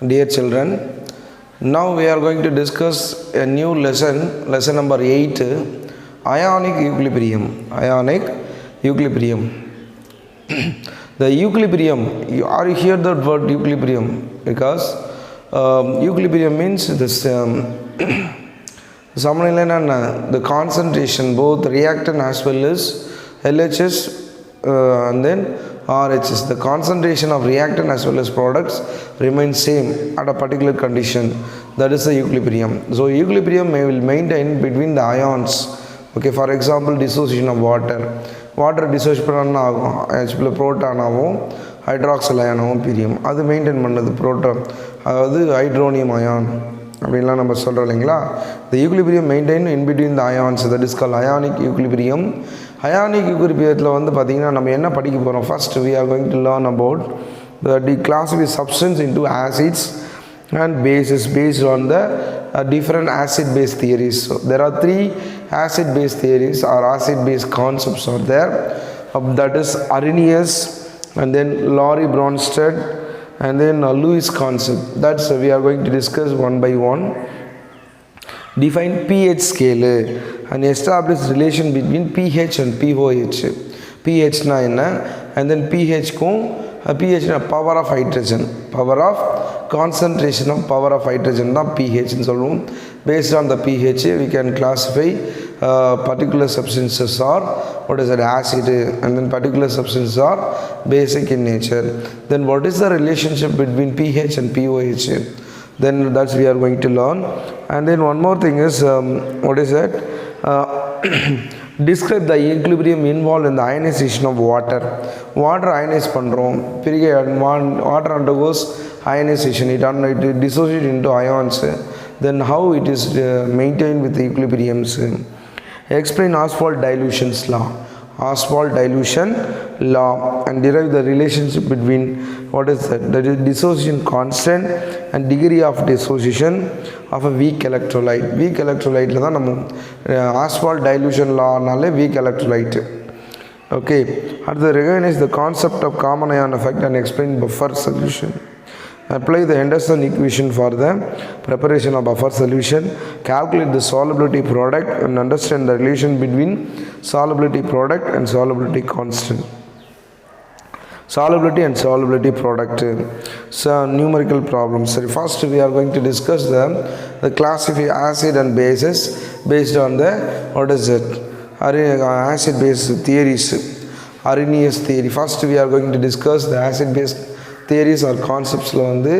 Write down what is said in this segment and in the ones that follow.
Dear children, now we are going to discuss a new lesson number 8, ionic equilibrium. Ionic equilibrium. The equilibrium, are you hear that word equilibrium? Because equilibrium means this the concentration, both reactant as well as LHS and then RHS, the concentration of reactant as well as products remain same at a particular condition. That is the equilibrium. So equilibrium will maintain between the ions. Okay, for example, dissociation of water dissociate பண்ணா H plus proton ஆகும் hydroxyl ion ஆகும் பிரியும். அது maintain பண்ணது proton, அதாவது hydronium ion அப்படிலாம் நம்ம சொல்கிறோம் இல்லைங்களா. The equilibrium maintained in between the ions, that is called ionic equilibrium. Ionic equilibriumத்தில் வந்து பார்த்திங்கன்னா நம்ம என்ன படிக்க போகிறோம்? First we are going to learn about the declassify substance into acids and bases based on the different acid-base theories. So there are 3 acid-base theories or acid-base concepts are there. That is Arrhenius and then Laurie Bronsted and then Lewis concept. That's we are going to discuss one by one. Define pH scale and establish relation between pH and pOH. pH na enna, and then pH na power of hydrogen, power of concentration of power of hydrogen da pH nu solluvom. Based on the pH we can classify particular substances are what is that acid, and then particular substances are basic in nature. Then what is the relationship between pH and pOH? Then that's we are going to learn. And then one more thing is what is that describe the equilibrium involved in the ionization of water ionize பண்றோம், பிறகு water undergoes ionization, it dissociates into ions, then how it is maintained with the equilibriums. Explain Ostwald dilution law and derive the relationship between what is that is dissociation constant and degree of dissociation of a weak electrolyte. Weak electrolyte la dhaan namu Ostwald dilution law naale weak electrolyte. Okay, அடுத்து recognize the concept of common ion effect and explain buffer solution. Apply the Henderson equation for the preparation of buffer solution. Calculate the solubility product and understand the relation between solubility product and solubility constant. Solubility and solubility product. So numerical problems. So first we are going to discuss the classify acid and bases based on the what is it acid base theories. Arrhenius theory. First we are going to discuss the acid base theories or conceptsல வந்து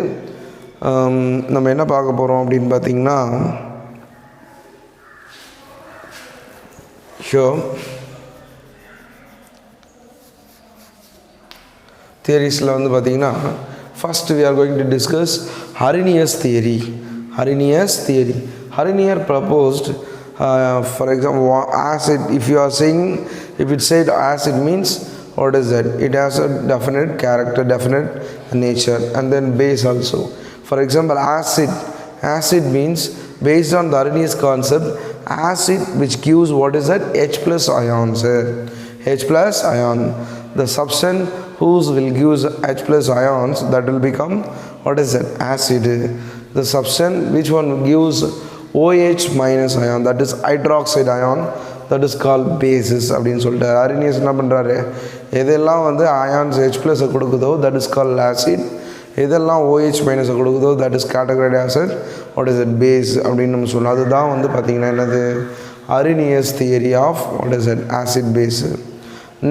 நம்ம என்ன பார்க்க போறோம் அப்படினு பாத்தீங்கன்னா theoriesல வந்து பாத்தீங்கன்னா first we are going to discuss Arrhenius theory. Arrhenius proposed for example acid, if you are saying, if it said acid means what is that? It has a definite character, definite nature, and then base also. For example, acid means based on the Arrhenius concept, acid which gives what is that? H plus ions. H plus ion. The substance whose will give H plus ions, that will become what is that? Acid. The substance which one gives OH minus ion, that is hydroxide ion, that is called bases அப்படின்னு சொல்லிட்டு Arrhenius என்ன பண்ணுறாரு, எதெல்லாம் வந்து ions H plus கொடுக்குதோ that is called acid, எதெல்லாம் OH minus கொடுக்குதோ that is categorized as what is it? Base அப்படின்னு நம்ம சொல்லலாம். அதுதான் வந்து பார்த்தீங்கன்னா என்னது Arrhenius theory of what is it? Acid base.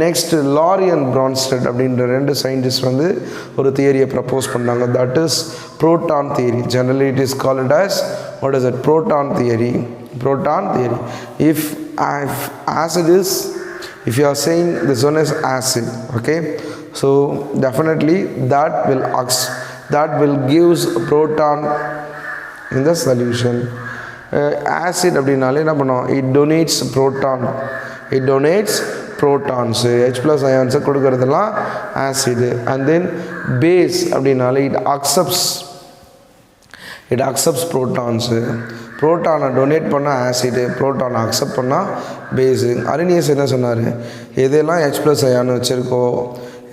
Next Laurie and Bronsted அப்படின்ற 2 scientists வந்து ஒரு தியரியை ப்ரப்போஸ் பண்ணாங்க, that is proton theory. Generally it is called as what is it? Proton theory. If acid is, if you are saying this one is acid, okay, so definitely that will gives proton in the solution. Acid அப்படினாலே என்ன பண்ணும், it donates protons, H plus ions கொடுக்கிறதெல்லாம் acid. And then base அப்படினாலே it accepts protons. புரோட்டானை donate பண்ணால் acid, புரோட்டானை accept பண்ணால் base. Arrhenius என்ன சொன்னார், எதெல்லாம் H plus ion வச்சுருக்கோ,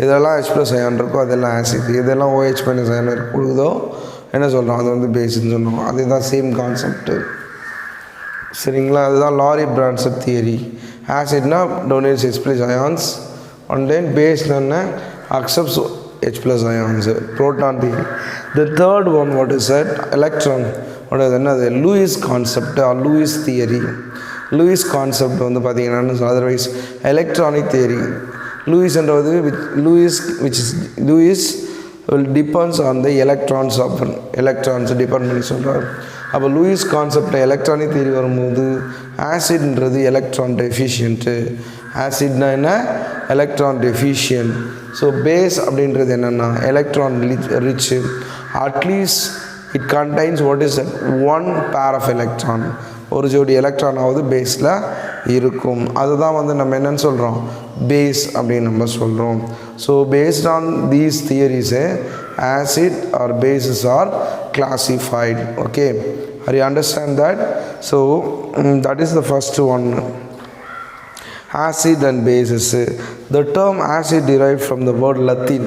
இதெல்லாம் H ப்ளஸ் அயான் இருக்கோ அதெல்லாம் ஆசிட், இதெல்லாம் OH மைனஸ் அயான் இருக்குதோ என்ன சொல்கிறோம், அது வந்து பேஸ்ன்னு சொல்லுவோம். அதுதான் சேம் கான்செப்ட்டு. சரிங்களா? அதுதான் லாரி பிரான்செட் தியரி. ஆசிட்னா donates H plus ions and then பேஸ்னா என்ன, accepts H plus ions, proton theory. The third one, what is that? Electron. what is என்னது, Lewis concept or Lewis theory. Lewis concept வந்து பார்த்தீங்கன்னா otherwise electronic theory. லூயிஸ்ன்றது Lewis will depends on the electrons depend பண்ணி சொல்கிறார். அப்போ Lewis கான்செப்டில் electronic theory வரும்போது ஆசிட்ன்றது electron டெஃபிஷியன்ட்டு. ஆசிட்னா என்ன, எலக்ட்ரான் டெஃபிஷியன்ட். ஸோ பேஸ் அப்படின்றது என்னென்னா electron rich. At least it contains what is one pair of electron, ஒரு ஜோடி எலக்ட்ரானாவது பேஸில் இருக்கும். அதுதான் வந்து நம்ம என்னென்னு சொல்கிறோம், பேஸ் அப்படின்னு நம்ம சொல்கிறோம். So based on these theories acid or bases are classified. Okay, are you understand that? So that is the first one, acid and bases. The term acid derived from the word Latin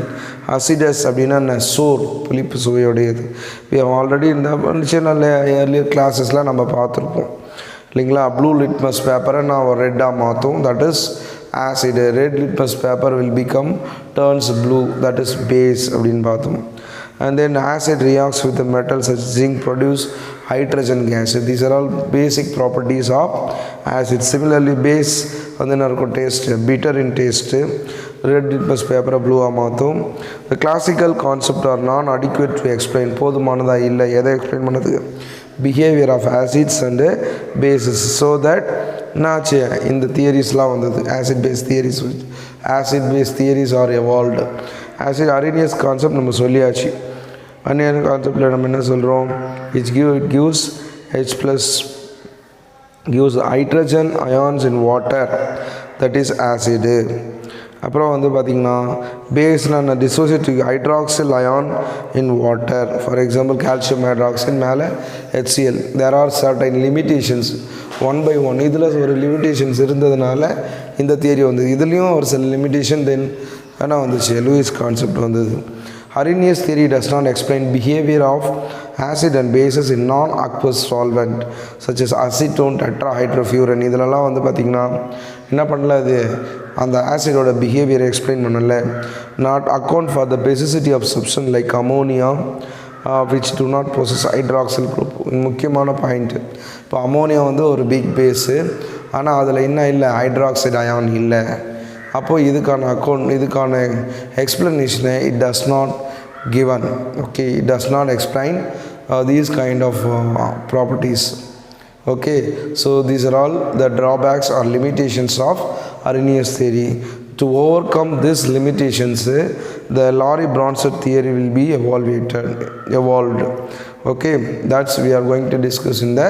acidus அப்படின்னா சோர், புளிப்பு சுவையுடையது. we have already in the earlier classes நம்ம பார்த்துருப்போம் இல்லைங்களா. Blue litmus பேப்பரை நான் ரெட்டாக மாற்றும், that is acid. red litmus paper will become turns blue, that is base அப்படின்னு பார்த்தோம். And then acid reacts with the metals such as zinc, produce hydrogen gas. These are all basic properties of acid. Similarly base வந்து என்ன இருக்கும், taste, bitter in taste. red litmus paper blue மாற்றும். The classical concept are non adequate to explain, போதுமானதா இல்லை எதை explain பண்ணதுக்கு, behavior of acids and bases. So that என்னாச்சு, இந்த தியரிஸ்லாம் வந்தது, acid base theories. Acid base theories are evolved. Acid Arrhenius concept நம்ம சொல்லியாச்சு. அரினியஸ் கான்செப்டில் நம்ம என்ன சொல்கிறோம், it gives H plus gives hydrogen ions in water, that is acid. அப்புறம் வந்து பார்த்திங்கன்னா பேஸில் dissociative hydroxyl ion in water, for example calcium hydroxide மேலே HCl. There are certain limitations one by one. இதில் ஒரு லிமிட்டேஷன்ஸ் இருந்ததுனால இந்த தியரி வந்தது. இதுலேயும் ஒரு சில லிமிட்டேஷன் தென் ஆனால் வந்துச்சு, லூயிஸ் கான்செப்ட் வந்தது. Arrhenius theory does not explain behavior of acid and bases in non-aqueous solvent such as acetone, tetrahydrofuran. இதெல்லாம் வந்து பார்த்திங்கன்னா என்ன பண்ணல, இது அந்த ஆசிடோட பிஹேவியரை எக்ஸ்பிளைன் பண்ணல. Not account for the basicity of substance like ammonia which do not possess hydroxyl group. முக்கியமான பாயிண்ட்டு. இப்போ அமோனியா வந்து ஒரு பிக் பேஸு, ஆனால் அதில் என்ன இல்லை, ஹைட்ராக்சைடு அயான் இல்லை. அப்போது இதுக்கான எக்ஸ்ப்ளனேஷனை it does not given. Okay, it does not explain these kind of properties. Okay, so these are all the drawbacks or limitations of Arrhenius theory. To overcome these limitations, the Lorry-Bronsted theory will be evolved. Okay, that's we are going to discuss in the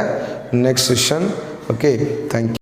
next session. Okay, thank you.